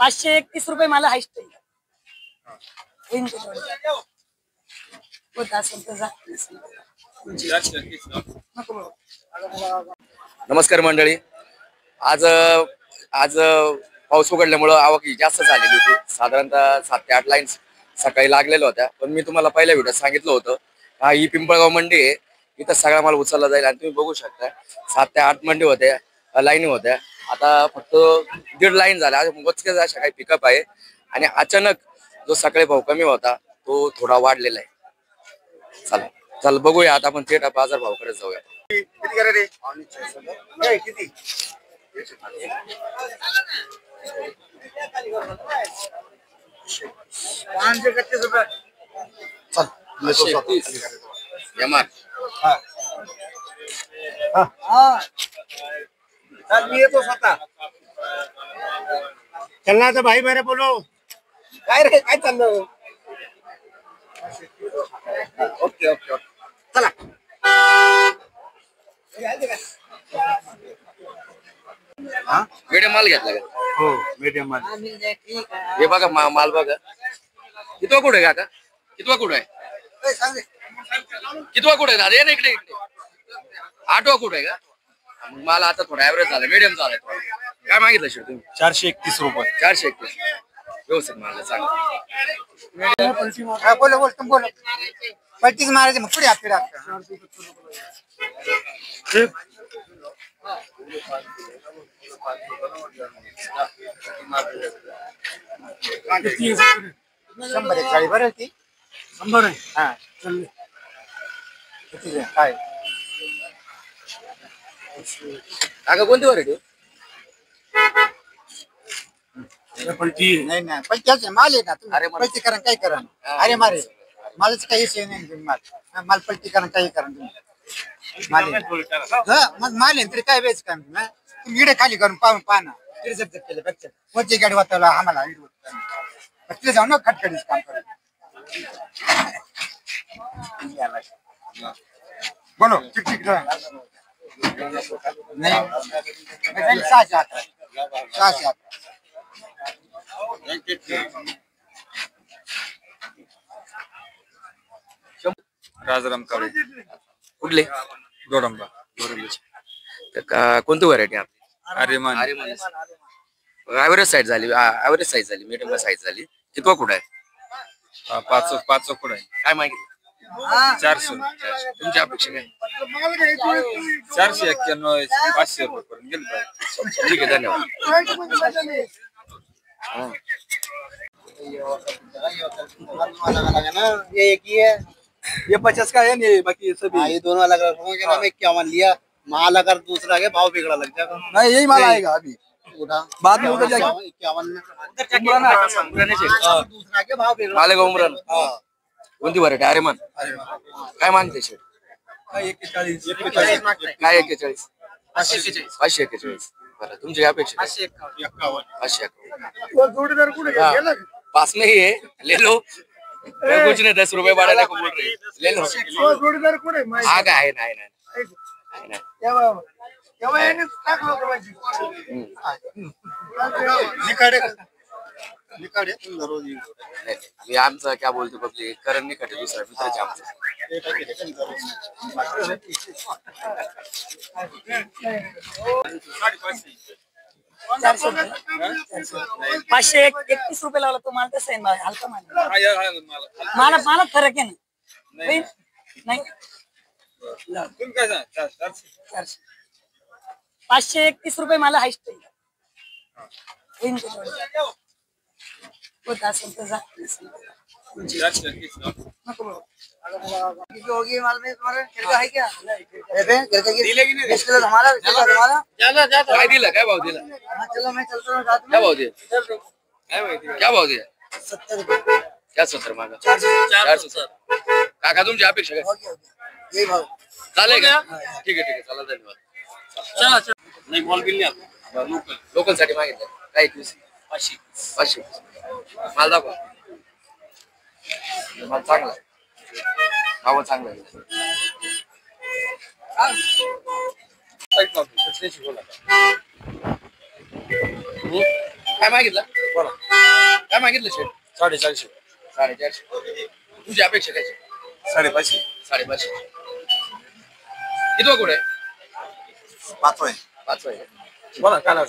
531 रुपये मला हाईस्ट नमस्कार मंडळी. आज आज पाऊस उघडल्यामुळे आवक जास्त झालेली होती. साधारणतः 7 ते 8 लाईन्स सकाळी लागलेल्या होत्या. पण मी तुम्हाला पहिल्या व्हिडिओत सांगितलं होतं हा ही पिंपळगाव मंडी आहे, इथं सगळा माल उचलला जाईल. आणि तुम्ही बघू शकता 7 ते 8 मंडी होत्या, लाईनी होत्या. आता फक्त 1.5 लाईन झाल्या. मोजकेच अशा काही पिकअप आहे. आणि अचानक जो सकाळी भाव कमी होता तो थोडा वाढलेला आहे. चला चल बघूया आता आपण थेट बाजार भावाकडे जाऊया. किती करा रे? किती? मी येतो स्वतः. चलना तर भाई मेरे बोलो. काय रे काय चाललं? ओके ओके चला. मीडियम माल घेतला का? हो मीडियम माल. हे बघा माल बघा. कितवा कुठे काका? कितवा कुठे आहे? कितवा कुठे आहे दादा? ये ना इकडे इकडे. 8वा कुठे आहे का? माल आता थोडा ऍव्हरेज झाला, मीडियम झालाय. काय मागितलं शेट तुम्ही? 431 रुपये. 431 व्यवस्थित माल सांग. बोलो बोल तुम बोलो. पट्टीच मारायचे मग पुढे आपल्याला. शंभर एक गाडी बरं ती 100 आहे. हा चल किती काय काका कोणती व्हरायटी? नाही नाही पण त्याच माल आहे ना. अरे तुम्ही पलटी करा काही करा. अरे मारे मालच काही विषय नाही. तुम्ही माल पलटी करा काही करा तुम्ही. माल मग माल आहे तरी काय वेच का तुम्ही इडे खाली करून पाहून पाहना. रिझर्व केलं बच्चे कोणती गाडी वाचवला आम्हाला तिथे जाऊ ना खटखडीच काम करा. बोलो ठीक ठीक नाही 611 राजाराम काळे कुठले? गोडंबा कोणती व्हरायटी आपली? आर्यमान. ऍव्हरेज साईज झाली, ऍव्हरेज साईज झाली, मीडियम साईज झाली. कितवा कुठे आहे? 5 कुठं आहे? काय मागितलं? 400. तुमची अपेक्षा काय? 491 500 रुपये पर्यंत गेलं पाहिजे. ठीक आहे, धन्यवाद. ये 50 का है नहीं बाकी सभी ये दोनों अलग अलग होंगे ना. मैं 51 लिया माल. अगर दूसरा है भाव बिगड़ा लग जाएगा. नहीं यही माल आएगा अभी बाद में उधर जाके 51 में दूसरा के भाव बिगड़ा. मालेगाव उमरान कोणती व्हरायटी? आर्यमान. काय मागते शेट? 41 काय 41? 541. बरं, तुमची अपेक्षा? 551 जोडीदार कुठे गेला? पास में ही है, ले लो. कुछ नहीं, 10 रुपए बढ़ाने को बोल रही, ले लो. जोडीदार कुठे? हा का आहे? नाही. मी आमचं क्या बोलतो पब्लिक करण निकटे दुसरा मित्राचे आमचं. 531 रुपये लावला तो माल. तसं आहे हलका माल. मला फरक आहे ना. नाही 531 रुपये मला हाईस्ट होत असेल तर होगी माल में तुम्हारे है क्या? हमारा काय दिलं? काय भाव दिला? चलो मैं चलता हूँ साथ में. क्या भाव दिया? क्या भाव दिया? 70 रुपये. क्या 70 मागा? 470. काका तुमची अपेक्षा काय? यही भाव चालेल का? ठीक आहे चला, धन्यवाद. नाही बॉल बिल नाही. लोकल साठी मागितलं काय? 500. माल दाखवा. माल चांगला आहे, भाव चांगला आहे. काय मागितलं बोला काय मागितलं शेट 450 450. तुझी अपेक्षा काय 550 550. किती कुठे 5 आहे 5 आहे. बोला काय नाव